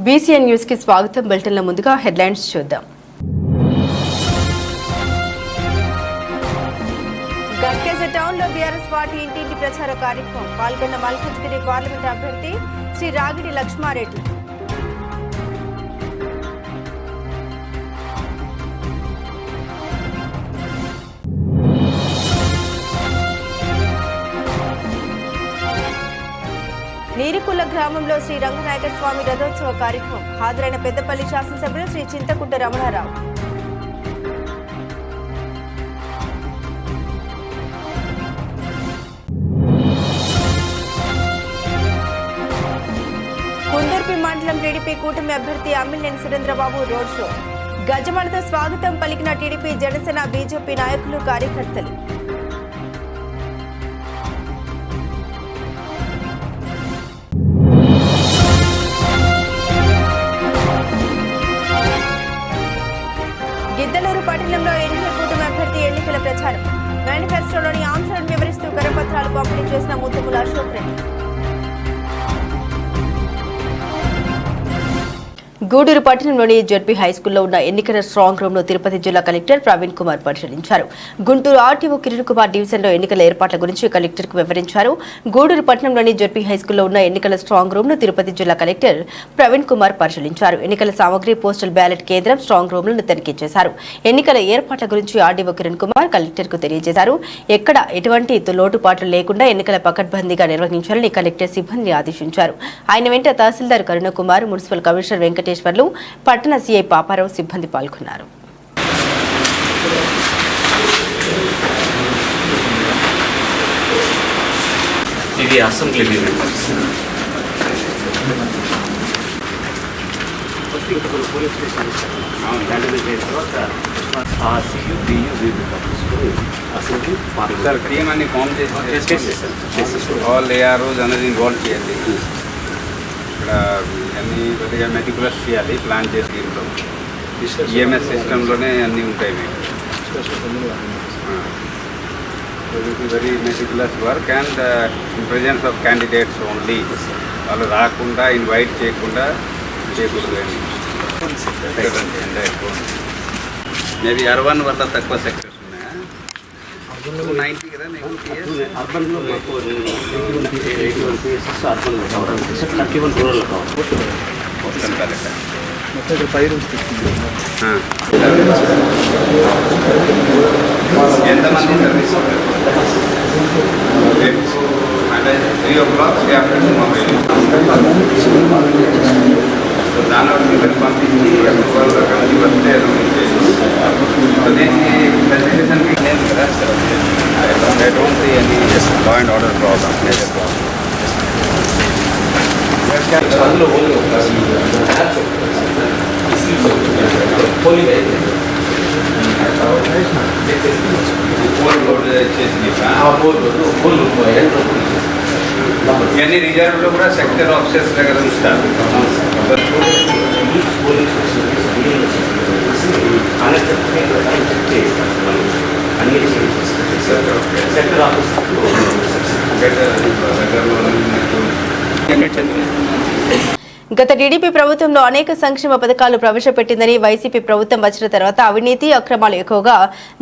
BCN news కి స్వాగతం. బులెటిన్ల ముందుగా హెడ్లైన్స్ చూద్దాం. గట్కేసర్ టౌన్ లో బీఆర్ఎస్ పార్టీ ఇంటింటి ప్రచార కార్యక్రమం. పాల్గొన్న మల్కాజ్గిరి పార్లమెంట్ అభ్యర్థి శ్రీ రాగిడి లక్ష్మారెడ్డి. నీరికుల్ల గ్రామంలో శ్రీ రంగనాయక స్వామి రథోత్సవ కార్యక్రమం. హాజరైన పెద్దపల్లి శాసనసభ్యులు శ్రీ చింతకుంట రమణారావు. కుందర్పి మండలం టీడీపీ కూటమి అభ్యర్థి అమ్మినేని సురేంద్రబాబు రోడ్ షో. గజమాలతో స్వాగతం పలికిన టీడీపీ, జనసేన, బీజేపీ నాయకులు, కార్యకర్తలు. గిద్దలూరు పట్టణంలో ఎన్నికల కూటమి అభ్యర్థి ఎన్నికల ప్రచారం. మేనిఫెస్టోలోని అంశాలను వివరిస్తూ కరపత్రాలు పంపిణీ చేసిన ముత్తుముల అశోక్ రెడ్డి. గూడూరు పట్టణంలోని జడ్పీ హైస్కూల్లో ఉన్న ఎన్నికల స్ట్రాంగ్ రూమ్ ను తిరుపతి జిల్లా కలెక్టర్ ప్రవీణ్ కుమార్ పరిశీలించారు. గుంటూరు ఆర్టీఓ కిరణ్ కుమార్ డివిజన్లో ఎన్నికల ఏర్పాట్ల గురించి కలెక్టర్ కు వివరించారు. గూడూరు పట్టణంలోని జడ్పీ హైస్కూల్లో ఉన్న ఎన్నికల స్ట్రాంగ్ రూమ్ ను తిరుపతి జిల్లా కలెక్టర్ ప్రవీణ్ కుమార్ పరిశీలించారు. ఎన్నికల సామగ్రి, పోస్టల్ బ్యాలెట్ కేంద్రం, స్ట్రాంగ్ రూమ్ లను తనిఖీ చేశారు. ఎన్నికల ఏర్పాట్ల గురించి ఆర్డీఓ కిరణ్ కుమార్ కలెక్టర్ కు తెలియజేశారు. ఎక్కడ ఎటువంటి లోటుపాట్లు లేకుండా ఎన్నికల పకడ్బందీగా నిర్వహించాలని కలెక్టర్ సిబ్బందిని ఆదేశించారు. ఆయన వెంట తహసీల్దార్ కరుణకుమార్, మున్సిపల్ కమిషనర్ వెంకటేశ్వర్లు, పట్టణ సీఐ పాపారావు సిబ్బంది పాల్గొన్నారు. ఇది అసెంబ్లీ మెంబర్స్. సార్ టీమ్ అన్ని ఫామ్ చేసి ఆల్ ఏఆర్ఓస్ అనేది ఇన్వాల్వ్ చేయాలి. ఇక్కడ అన్నీ కొద్దిగా మెటిక్యులస్ చేయాలి, ప్లాన్ చేసి దీంట్లో ఈఎంఎస్ సిస్టంలోనే అన్నీ ఉంటాయి మీకు. Very meticulous work and in presence of candidates only. వాళ్ళు రాకుండా ఇన్వైట్ చేయకుండా చేయకూడదు. మేబీ అర్బన్ వల్ల తక్కువ సెక్టర్స్ ఉన్నాయా? 90 కదా, 90 అర్బన్లో మాకు 81 PSS అర్బన్లో కావాలి, 31 రూరల్ కావాలి. ఎంతమంది సర్వీస్ అంటే 3 o'clock దాని వరకు పంపించి వాళ్ళు కలిసి వస్తే దీనికి ఫెసిలిటేషన్కి లేదు కదా. I don't see any law and order problem, major problem. ఇవన్నీ రిజర్వ్లో కూడా సెక్టర్ ఆఫీసర్స్ దగ్గర ఉంచుతారు. గత టీడీపీ ప్రభుత్వంలో అనేక సంక్షేమ పథకాలు ప్రవేశపెట్టిందని, వైసీపీ ప్రభుత్వం వచ్చిన తర్వాత అవినీతి, అక్రమాలు ఎక్కువగా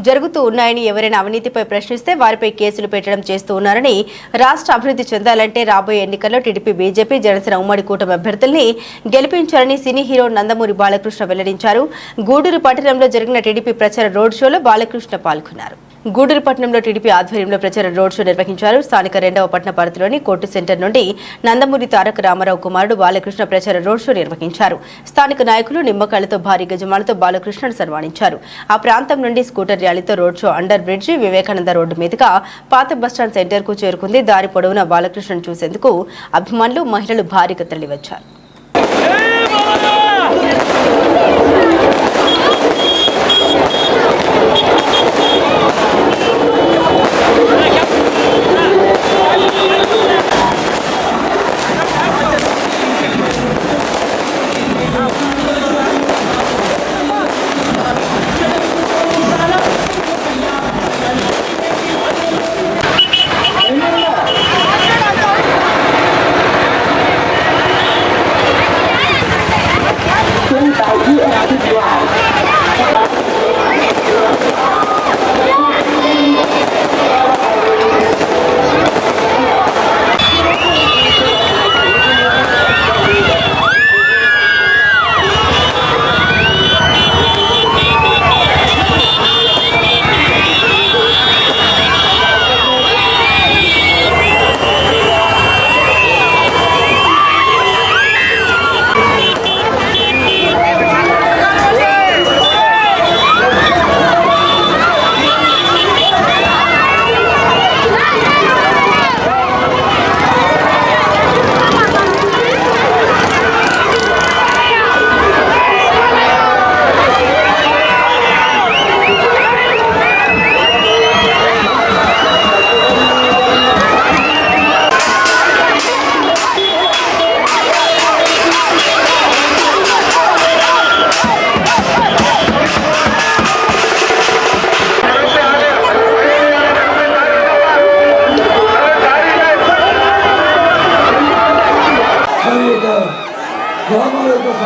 జరుగుతూ ఉన్నాయని, ఎవరైనా అవినీతిపై ప్రశ్నిస్తే వారిపై కేసులు పెట్టడం చేస్తూ ఉన్నారని, రాష్ట్ర అభివృద్ధి చెందాలంటే రాబోయే ఎన్నికల్లో టీడీపీ, బీజేపీ, జనసేన ఉమ్మడి కూటమి అభ్యర్థుల్ని గెలిపించాలని సినీ హీరో నందమూరి బాలకృష్ణ వెల్లడించారు. గూడూరు పట్టణంలో జరిగిన టీడీపీ ప్రచార రోడ్ షోలో బాలకృష్ణ పాల్గొన్నారు. గూడూరు పట్టణంలో టీడీపీ ఆధ్వర్యంలో ప్రచార రోడ్ షో నిర్వహించారు. స్థానిక 2వ పట్టణ పరిధిలోని కోర్టు సెంటర్ నుండి నందమూరి తారక రామారావు కుమారుడు బాలకృష్ణ ప్రచార రోడ్ షో నిర్వహించారు. స్థానిక నాయకులు నిమ్మకాయలతో, భారీ గజమాలతో బాలకృష్ణను సన్మానించారు. ఆ ప్రాంతం నుండి స్కూటర్ ర్యాలీతో road show under bridge, Vivekananda road మీదుగా పాత బస్టాండ్ సెంటర్ కు చేరుకుంది. దారి పొడవునా బాలకృష్ణను చూసేందుకు అభిమానులు, మహిళలు భారీగా తరలివచ్చారు.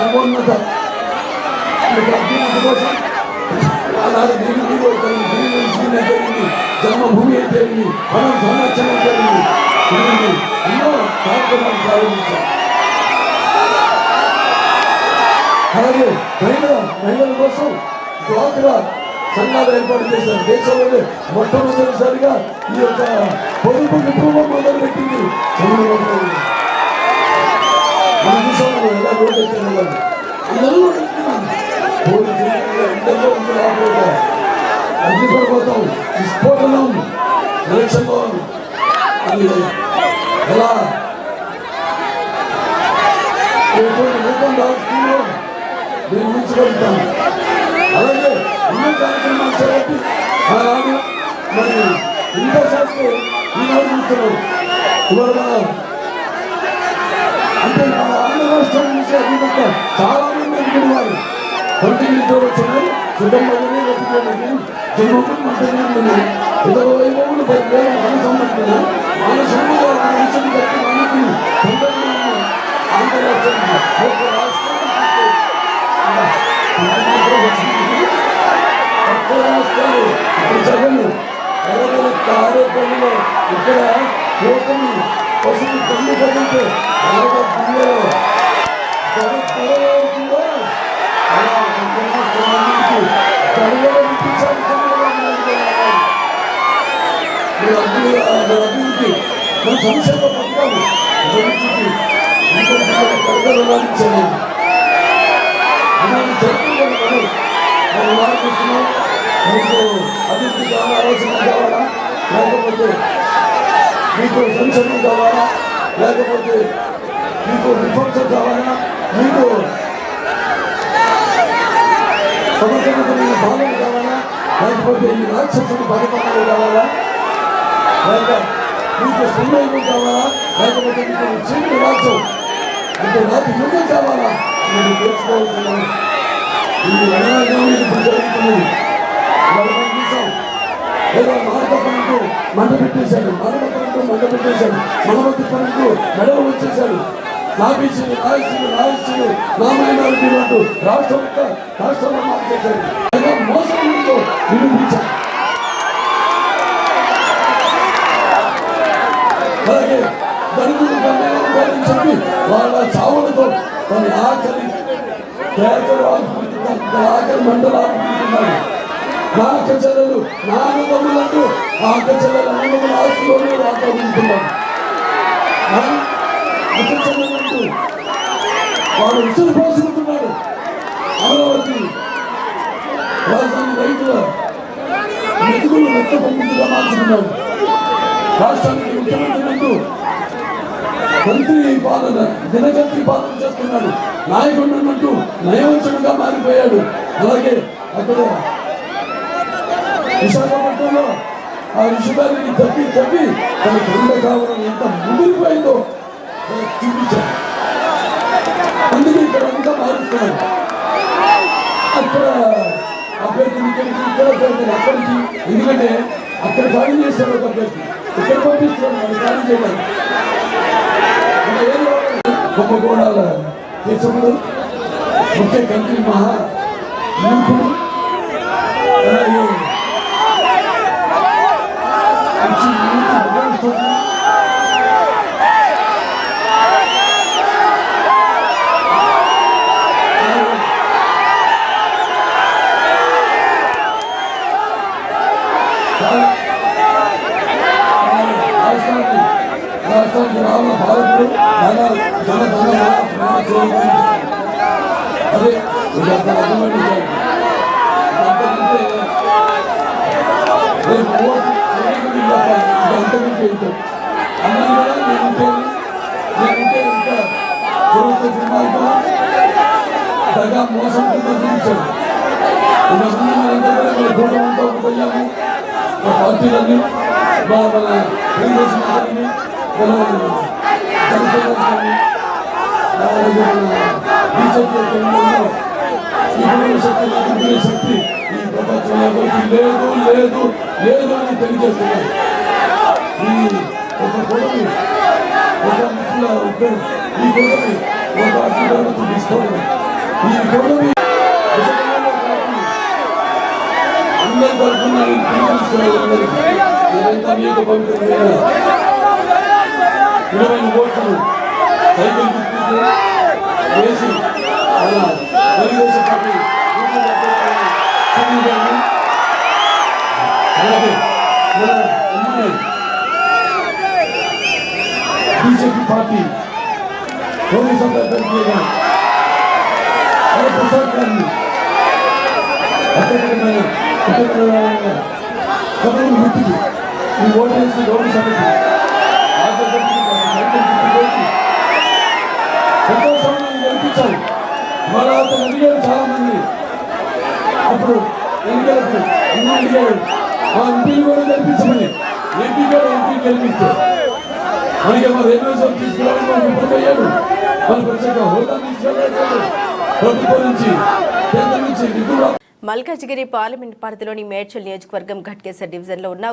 సర్వోన్నత అభ్యున్నతి కోసం ఆనాడు జన్మభూమి అయితే మనం సంరక్షణ జరిగింది ఎన్నో కార్యక్రమాలు ప్రారంభించారు. అలాగే మహిళల కోసం డ్వాక్రా సంఘాలు ఏర్పాటు చేశారు. దేశంలోనే మొట్టమొదటిసారిగా ఈ యొక్క పొదుపు విప్లవం మొదలుపెట్టింది చంద్రబాబు నాయుడు. మన దేశంలో ఎలా రోడ్డు అందరూ అగ్నిపర్వతం విస్ఫోటనం ఎలక్షన్లో అది ఎలా నేను ఉంచగలుగుతాను. అలాగే ఎన్నో కార్యక్రమాలు చేపట్టి ఆనాడు మరి ఇంత శాస్త్రం ఈనాడు చూస్తున్నాం. ఇవాళ అంటే మన ఆంధ్ర రాష్ట్రం చూసే అభివృద్ధి చాలా మంది అనుకునేవారు. కంటిన్యూ చూడొచ్చున్నాయి సుఖంగానే వెతుకోలేదు జన్మకులు మంటనే ఇతర వైభవులు 10,000 మన సంబంధించిన మన సమాజానికి మనకి ఆంధ్ర రాష్ట్రానికి ఒక రాష్ట్రాలు జగన్ ఆరోపణలో ఇక్కడ కోటమి పశువు కన్ను కదిలితే అభివృద్ధి మన సంక్షేమ పథకాలు ఇచ్చాను. మీకు అభివృద్ధి కావాలా, ఆలోచన కావాలా, లేకపోతే మీకు సంక్షేమం కావాలా, లేకపోతే మీకు రిఫార్మ్స్ కావాలా, మీకు సమర్థవంతమైన పాలన కావాలా, లేకపోతే ఈ రాక్షసుని పరిపాలన కావాలా, లేక మీకు సమయం కావాలా, లేకపోతే మీకు చీకటి రాజ్యం అంటే రాత్రి యుగం కావాలా నేను తెలుసుకోవాల్సిన్నాను. ఈ రణరంగం ఇప్పుడు జరుగుతున్నది. ఏదో మారతపరంతో మంట పెట్టేశాడు, మనవతి పరంతో మెడలు వచ్చేశాడు. నాబీసీలు నాయకులు నా మైనారిటీ అంటూ రాష్ట్రంలో మార్చేశాడు. మోసంతో నిరూపించాడు. అలాగే దళితులు కన్యాలని చెప్పి వాళ్ళ చావులతో కొన్ని ఆఖరి మండలాలు ఆడుకుంటున్నారు. నాక చెల్లెలు నాన్నదమ్ములంటూ ఆక చెల్లెలు అన్నదమ్ముల ఆస్తులోనే ఆడుకుంటున్నారు. అక్క చెల్లెలంటూ వాడు ఉసురు పోసుకుంటున్నాడు. అమరావతి రాజధాని రైతుల మెతుకులు మెత్త పంపిణీగా మార్చుకున్నాడు. రాష్ట్రానికి ముఖ్యమంత్రి అంటూ మంత్రి పాలన దినగంత్రి పాలన చేస్తున్నాడు. నాయకుడు అంటూ నయవంచనగా మారిపోయాడు. అలాగే అక్కడ విశాఖపట్నంలో ఆ విషయాన్ని తప్పి తన కొండ కావాలని ఎంత ముదిరిపోయిందో చూపించాడు. అందుకే ఇక్కడ అంతా మారుస్తున్నాడు. అక్కడ అభ్యర్థిని ఇక్కడ అభ్యర్థిని అక్కడికి, ఎందుకంటే అక్కడ ఖాళీ చేస్తాడు ఒక అభ్యర్థి, ఇక్కడ పంపిస్తున్నాడు మనం ఖాళీ చేయడానికి. కుంభకోణాల కేశవుడు ముఖ్య కంట్రీ మహా మూర్ఖుడు రాష్ట్రానికి రావాల భారతుడు అదే అన్నీ కూడా నేనుంటే ఇంకా ప్రభుత్వ సినిమాలతో దగా మోసం కింద చూపించాడు. గూడమంతా పోయాము పార్టీలన్నీ మన తెలుగుదేశం పార్టీని మన జనసేన కానీ బీజేపీ శక్తి ఈ ప్రపంచంలో ఎవరికి లేదు లేదు లేదు అని తెలియజేస్తున్నారు. ఈ ఒక గొడవని ఒక ఈ గొడవని ఒక అర్థం తీసుకోవడం ఈ గొడవని అందరి తరఫున ఇదంతా మీకు పవిత్రమైన 20 ఓట్లు సైకిల్ గుర్తుకు వేసి మన తెలుగుదేశం పార్టీ అలాగే మన ఉమ్మడి బీజేపీ పార్టీ పోలీస్ అభ్యర్థిగా ప్రసాద్ గారిని అత్యధికమైన కబుర్లు గుర్తుకు ఈ ఓటేసి గౌరవ సమితి ఎంతో సమయాన్ని గెలిపించాలి. మన అతను అడిగారు చాలా మంది. అప్పుడు ఎన్నికలకు ఎన్నో అడిగారు మా ఎంపీలు కూడా గెలిపించమని. ఎంపీ కూడా ఎంపీ గెలిపిస్తే మనకి మా రైల్వే జోన్ తీసుకురావడం మనం విఫలమయ్యాడు. మన ప్రత్యేక హోదా తీసుకెళ్ళాడు. ప్రభుత్వం నుంచి కేంద్రం నుంచి నిధులు. మల్కాజ్గిరి పార్లమెంట్ పరిధిలోని మేడ్చల్ నియోజకవర్గం ఘట్కేసర్ డివిజన్లో ఉన్న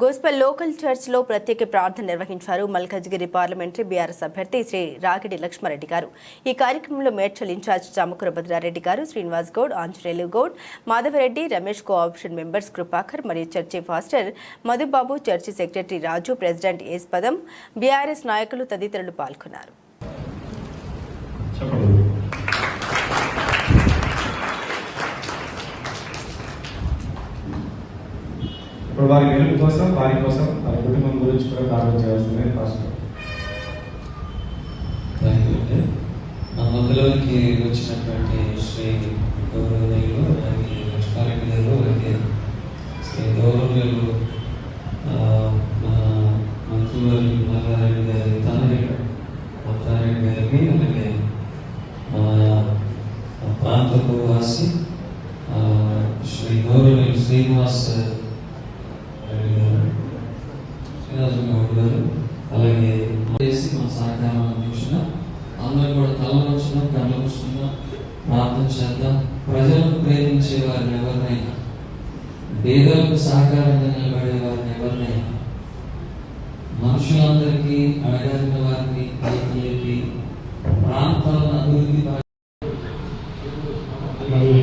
గోస్పల్ లోకల్ చర్చ్లో ప్రత్యేక ప్రార్థన నిర్వహించారు మల్కాజ్గిరి పార్లమెంటరీ బీఆర్ఎస్ అభ్యర్థి శ్రీ రాగిడి లక్ష్మారెడ్డి గారు. ఈ కార్యక్రమంలో మేడ్చల్ ఇన్ఛార్జ్ చామకూర భద్రారెడ్డి గారు, శ్రీనివాస్ గౌడ్, ఆంజనేయులు గౌడ్, మాధవరెడ్డి, రమేష్ కోఆప్షన్ మెంబర్స్ కృపాకర్ మరియు church pastor Madhubabu, church secretary Raju, president S Padam, BRS నాయకులు తదితరులు పాల్గొన్నారు. ఇప్పుడు వారి గెలుపు కోసం వారి కుటుంబం గురించి కూడా ప్రార్థన చేయాల్సిందే. ఫస్ట్ మా మధ్యలోకి వచ్చినటువంటి శ్రీ గౌరవనీయులు అలాగే లక్ష్మారెడ్డి గారు, అలాగే శ్రీ గౌరవనీయులు మన మంత్రివర్యులు మల్లారెడ్డి గారి తండ్రి మల్లారెడ్డి గారికి, అలాగే ప్రాంతపు వాసి శ్రీ గౌరవనీయులు శ్రీనివాస్ గారు, అలాగే చేసి మా సహకారం చూసిన అందరూ కూడా తలవచ్చిన కళ్ళు కూర్చున్న ప్రార్థన చేద్దాం. ప్రజలను ప్రేమించే వారిని ఎవరినైనా, పేదలకు సహకారంగా నిలబడే వారిని ఎవరినైనా, మనుషులందరికీ అడగాల్సిన వారిని పైకి లేపి ప్రాంతాలను అభివృద్ధి మరి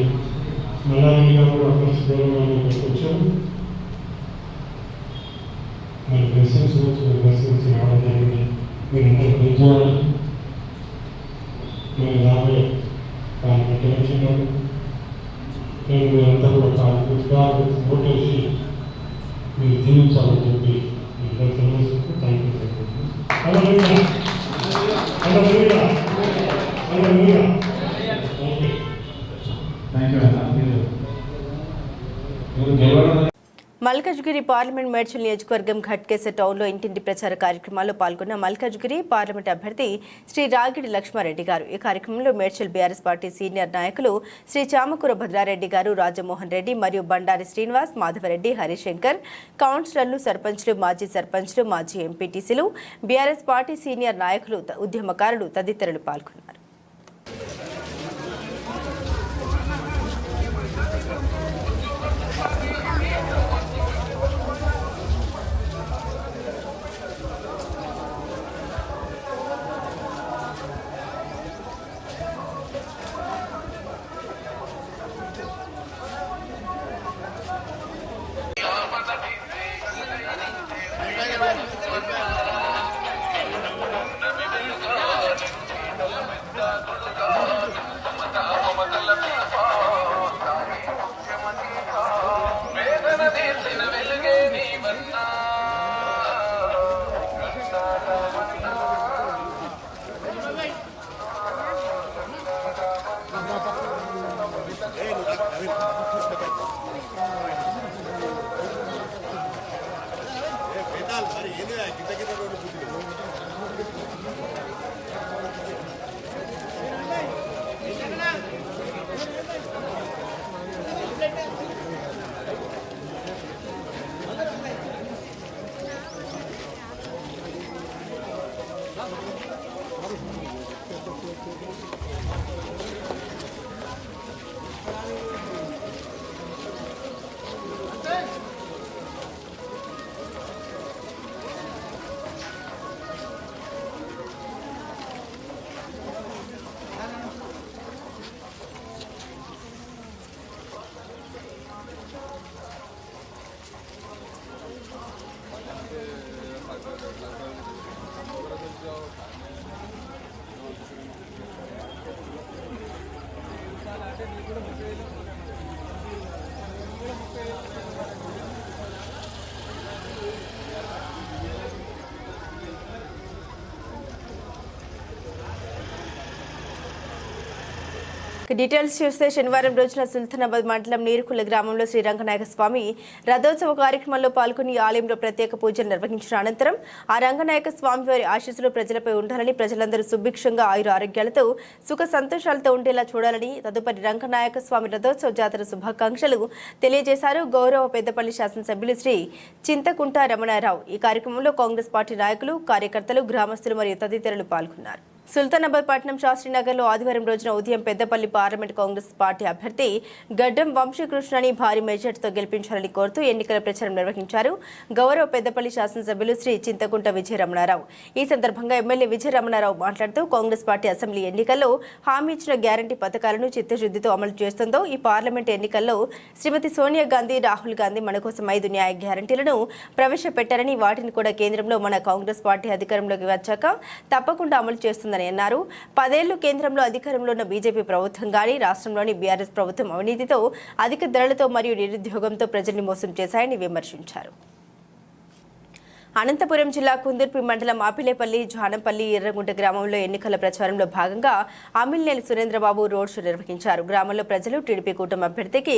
దర్శించి రావడం జరిగింది. మీరందరూ విజయాలు మీరు రాబోయే పార్లమెంట్ ఎలక్షన్లో నేను మీరంతా కూడా చాలా ఓటేసి మీరు జీవించాలని చెప్పి మీరందరూ తెలియజేసుకుంటూ thank you. Malkajgiri parliament Medchal నియోజకవర్గం ఘట్కేసర్ టౌన్లో ఇంటింటి ప్రచార కార్యక్రమాల్లో పాల్గొన్న మల్కాజ్గిరి పార్లమెంట్ అభ్యర్థి శ్రీ రాగిడి లక్ష్మారెడ్డి గారు. ఈ కార్యక్రమంలో మేడ్చల్ బీఆర్ఎస్ పార్టీ సీనియర్ నాయకులు శ్రీ చామకూర భద్రారెడ్డి గారు, రాజమోహన్ రెడ్డి మరియు బండారి శ్రీనివాస్, మాధవరెడ్డి, హరిశంకర్, కౌన్సిలర్లు, సర్పంచ్లు, మాజీ సర్పంచ్లు, మాజీ ఎంపీటీసీలు, బీఆర్ఎస్ పార్టీ సీనియర్ నాయకులు, ఉద్యమకారులు తదితరులు పాల్గొన్నారు. డీటెయిల్స్ చూస్తే శనివారం రోజున సుల్తానాబాద్ మండలం నీరుకుల గ్రామంలో శ్రీ రంగనాయక స్వామి రథోత్సవ కార్యక్రమంలో పాల్గొని ఆలయంలో ప్రత్యేక పూజలు నిర్వహించిన అనంతరం ఆ రంగనాయక స్వామి వారి ఆశీస్సులు ప్రజలపై ఉండాలని, ప్రజలందరూ సుభిక్షంగా ఆయుర ఆరోగ్యాలతో సుఖ సంతోషాలతో ఉండేలా చూడాలని తదుపరి రంగనాయక స్వామి రథోత్సవ జాతర శుభాకాంక్షలు తెలియజేశారు గౌరవ పెద్దపల్లి శాసనసభ్యులు శ్రీ చింతకుంట రమణారావు. ఈ కార్యక్రమంలో కాంగ్రెస్ పార్టీ నాయకులు, కార్యకర్తలు, గ్రామస్తులు మరియు తదితరులు పాల్గొన్నారు. సుల్తానాబాద్ పట్టణం శాస్త్రీనగర్లో ఆదివారం రోజున ఉదయం పెద్దపల్లి పార్లమెంట్ కాంగ్రెస్ పార్టీ అభ్యర్థి గడ్డం వంశీకృష్ణని భారీ మెజార్టీతో గెలిపించాలని కోరుతూ ఎన్నికల ప్రచారం నిర్వహించారు గౌరవ పెద్దపల్లి శాసనసభ్యులు శ్రీ చింతకుంట విజయరమణారావు. ఈ సందర్భంగా ఎమ్మెల్యే విజయరమణారావు మాట్లాడుతూ కాంగ్రెస్ పార్టీ అసెంబ్లీ ఎన్నికల్లో హామీ ఇచ్చిన గ్యారంటీ పథకాలను చిత్తశుద్ధితో అమలు చేస్తుందో ఈ పార్లమెంట్ ఎన్నికల్లో శ్రీమతి సోనియా గాంధీ, రాహుల్ గాంధీ మన కోసం 5 న్యాయ గ్యారంటీలను ప్రవేశపెట్టారని, వాటిని కూడా కేంద్రంలో మన కాంగ్రెస్ పార్టీ అధికారంలోకి వచ్చాక తప్పకుండా అమలు చేస్తుందని అన్నారు. 10 ఏళ్లు కేంద్రంలో అధికారంలో ఉన్న బీజేపీ ప్రభుత్వం గాని రాష్ట్రంలోని బీఆర్ఎస్ ప్రభుత్వం అవినీతితో, అధిక ధరలతో మరియు నిరుద్యోగంతో ప్రజల్ని మోసం చేశాయని విమర్శించారు. అనంతపురం జిల్లా కుందుర్పి మండలం ఆపిలేపల్లి, జానంపల్లి, ఎర్రగుంట గ్రామంలో ఎన్నికల ప్రచారంలో భాగంగా అమిలినేని సురేంద్రబాబు రోడ్ షో నిర్వహించారు. గ్రామంలో ప్రజలు టీడీపీ కూటమి అభ్యర్థికి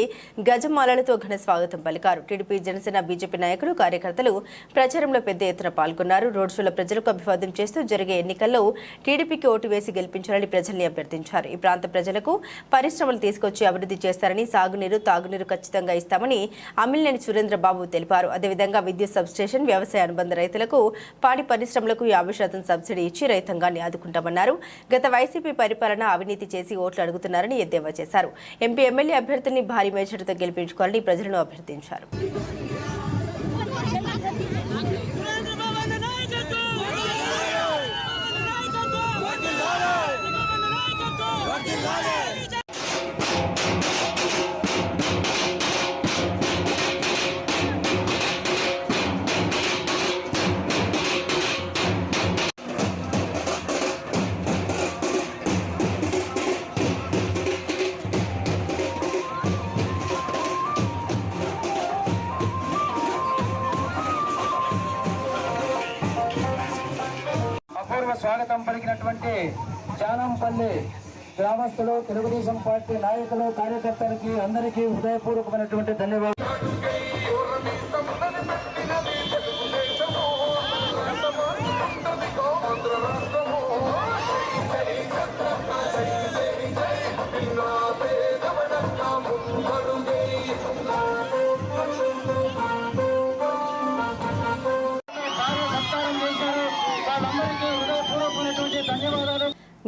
గజమాలలతో ఘన స్వాగతం పలికారు. టీడీపీ, జనసేన, బీజేపీ నాయకులు, కార్యకర్తలు ప్రచారంలో పెద్ద ఎత్తున పాల్గొన్నారు. రోడ్ షోలో ప్రజలకు అభివాదం చేస్తూ జరిగే ఎన్నికల్లో టీడీపీకి ఓటు వేసి గెలిపించాలని ప్రజల్ని అభ్యర్థించారు. ఈ ప్రాంత ప్రజలకు పరిశ్రమలు తీసుకొచ్చి అభివృద్ధి చేస్తారని, సాగునీరు, తాగునీరు ఖచ్చితంగా ఇస్తామని అమిలినేని సురేంద్రబాబు తెలిపారు. అదేవిధంగా విద్యుత్ సబ్స్టేషన్, వ్యవసాయ అనుబంధ రైతులకు, పాడి పరిశ్రమలకు 50% సబ్సిడీ ఇచ్చి రైతాంగాన్ని ఆదుకుంటామన్నారు. గత వైసీపీ పరిపాలన అవినీతి చేసి ఓట్లు అడుగుతున్నారని ఎద్దేవా చేశారు. ఎంపీ, ఎమ్మెల్యే అభ్యర్థుల్ని భారీ మెజార్టీతో గెలిపించుకోవాలని ప్రజలను అభ్యర్థించారు. అపూర్వ స్వాగతం పలికినటువంటి జానంపల్లి గ్రామస్తులు, తెలుగుదేశం పార్టీ నాయకులు, కార్యకర్తలకి అందరికీ హృదయపూర్వకమైనటువంటి ధన్యవాదాలు.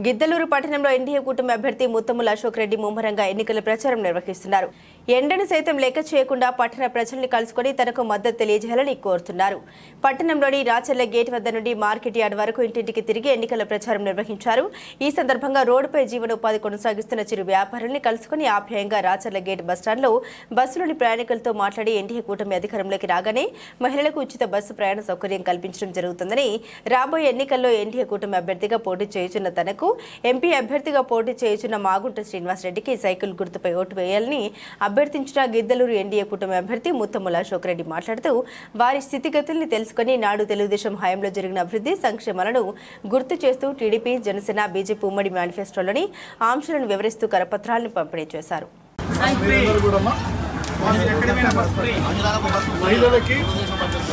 గిద్దలూరు పట్టణంలో ఎన్డీఏ కూటమి అభ్యర్థి ముత్తముల అశోక్ రెడ్డి ముమ్మరంగా ఎన్నికల ప్రచారం నిర్వహిస్తున్నారు. ఎండను సైతం లెక్క చేయకుండా పట్టణ ప్రజల్ని కలుసుకుని తనకు మద్దతు తెలియజేయాలని కోరుతున్నారు. పట్టణంలోని రాచర్ల గేట్ వద్ద నుండి మార్కెట్ యార్డ్ వరకు ఇంటింటికి తిరిగి ఎన్నికల ప్రచారం నిర్వహించారు. ఈ సందర్భంగా రోడ్డుపై జీవనోపాధి కొనసాగిస్తున్న చిరు వ్యాపారుల్ని కలుసుకుని ఆప్యాయంగా రాచర్ల గేట్ బస్టాండ్లో బస్సులోని ప్రయాణికులతో మాట్లాడి ఎన్డీఏ కూటమి అధికారంలోకి రాగానే మహిళలకు ఉచిత బస్సు ప్రయాణ సౌకర్యం కల్పించడం జరుగుతుందని, రాబోయే ఎన్నికల్లో ఎన్డీఏ కూటమి అభ్యర్థిగా పోటీ చేయుచున్న తనకు ఎంపీ అభ్యర్థిగా పోటీ చేయుచున్న మాగుంట శ్రీనివాసరెడ్డికి సైకిల్ గుర్తుపై ఓటు వేయాలని అభ్యర్థించిన గిద్దలూరు ఎన్డీఏ కూటమి అభ్యర్థి ముత్తముల అశోక్ రెడ్డి మాట్లాడుతూ వారి స్థితిగతుల్ని తెలుసుకుని నాడు తెలుగుదేశం హయాంలో జరిగిన అభివృద్ధి సంక్షేమాలను గుర్తు చేస్తూ టీడీపీ, జనసేన, బీజేపీ ఉమ్మడి మేనిఫెస్టోలోని ఆంశాలను వివరిస్తూ కరపత్రాలను పంపిణీ చేశారు. మహిళలకి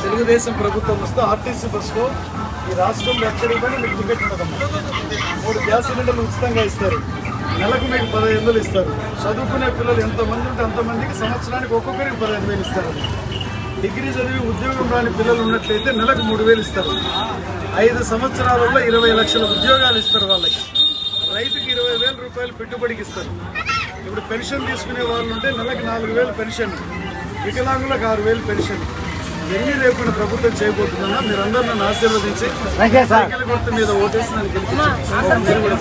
తెలుగుదేశం ప్రభుత్వం వస్తే ఆర్టీసీ బస్సులో ఈ రాష్ట్రంలో ఎక్కడికి పోయినా మీకు టికెట్ ఉండదమ్మా. 3 గ్యాస్ సిలిండర్లు ఉచితంగా ఇస్తారు. నెలకు మీకు 15,000 ఇస్తారు. చదువుకునే పిల్లలు ఎంతమంది ఉంటే అంతమందికి సంవత్సరానికి ఒక్కొక్కరికి 15,000 ఇస్తారు. డిగ్రీ చదివి ఉద్యోగం రాని పిల్లలు ఉన్నట్లయితే నెలకు 3,000 ఇస్తారు. 5 సంవత్సరాలలో 20 లక్షల ఉద్యోగాలు ఇస్తారు. వాళ్ళకి రైతుకి 20,000 రూపాయలు పెట్టుబడికి ఇస్తారు. ఇప్పుడు పెన్షన్ తీసుకునే వాళ్ళు ఉంటే నెలకు 4,000 పెన్షన్, వికలాంగులకు 6,000 పెన్షన్. ఎన్ని రేపు ప్రభుత్వం చేయబోతుందన్నా మీరందరూ నన్ను ఆశీర్వదించి సైకిల్ గుర్తు మీద ఓటేసి నన్ను గెలిపించారు. మీరు కూడా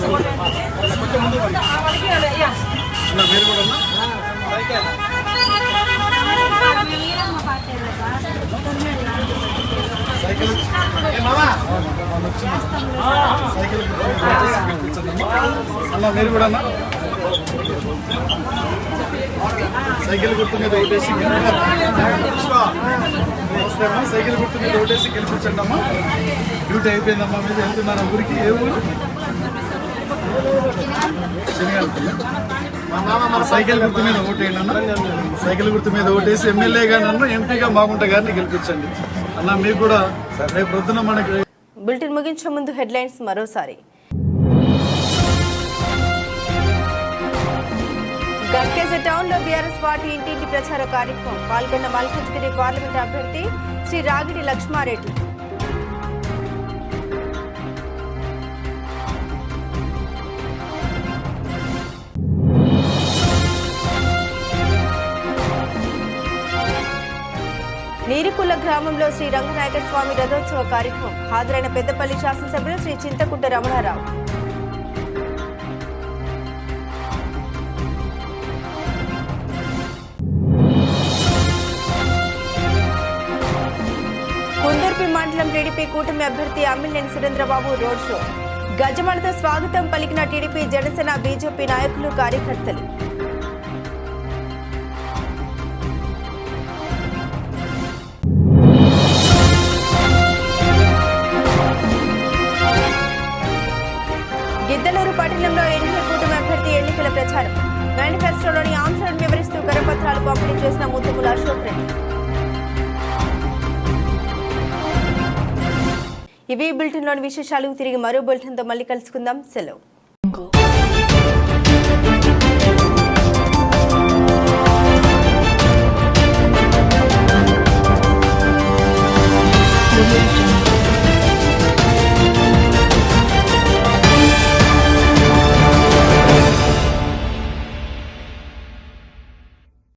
సైకిల్ అన్న మీరు కూడా అన్న సైకిల్ గుర్తు మీద ఓటేసి నమస్తే అమ్మా. సైకిల్ గుర్తు మీద ఓటేసి గెలిపించండి అమ్మా. డ్యూటీ అయిపోయిందమ్మా. మీద వెళ్తున్నాను ఊరికి. ఏ ఊరు? శనిగాల సైకిల్ గుర్తు మీద ఓటేయండి అన్న. సైకిల్ గుర్తు మీద ఓటేసి ఎమ్మెల్యేగా నన్ను ఎంపీగా మాగుంట గారిని గెలిపించండి అన్న. మీకు కూడా రేపు పొద్దున మనకి. బులెటిన్ ముగించే ముందు హెడ్లైన్స్ మరోసారి. గట్కేస టౌన్ లో బీఆర్ఎస్ పార్టీ ఇంటింటి ప్రచార కార్యక్రమం. పాల్గొన్న మల్కాజ్గిరి పార్లమెంట్ అభ్యర్థి శ్రీ రాగిడి లక్ష్మారెడ్డి. నీరికుల గ్రామంలో శ్రీ రంగనాయక స్వామి రథోత్సవ కార్యక్రమం. హాజరైన పెద్దపల్లి శాసనసభ్యులు శ్రీ చింతకుంట రమణారావు. కుందర్పి మండలం టీడీపీ కూటమి అభ్యర్థి అమ్మినేని సురేంద్రబాబు రోడ్ షో. గజమాలతో స్వాగతం పలికిన టీడీపీ, జనసేన, బీజేపీ నాయకులు, కార్యకర్తలు. గిద్దలూరు పట్టణంలో ఎన్నికల కూటమి అభ్యర్థి ఎన్నికల ప్రచారం. మేనిఫెస్టోలోని అంశాలను వివరిస్తూ కరపత్రాలు పంపిణీ చేసిన ముత్తుముల అశోక్ రెడ్డి. ఇవి బులెటిన్లోని విశేషాలు. తిరిగి మరో బులెటిన్తో మళ్ళీ కలుసుకుందాం. సెలవు.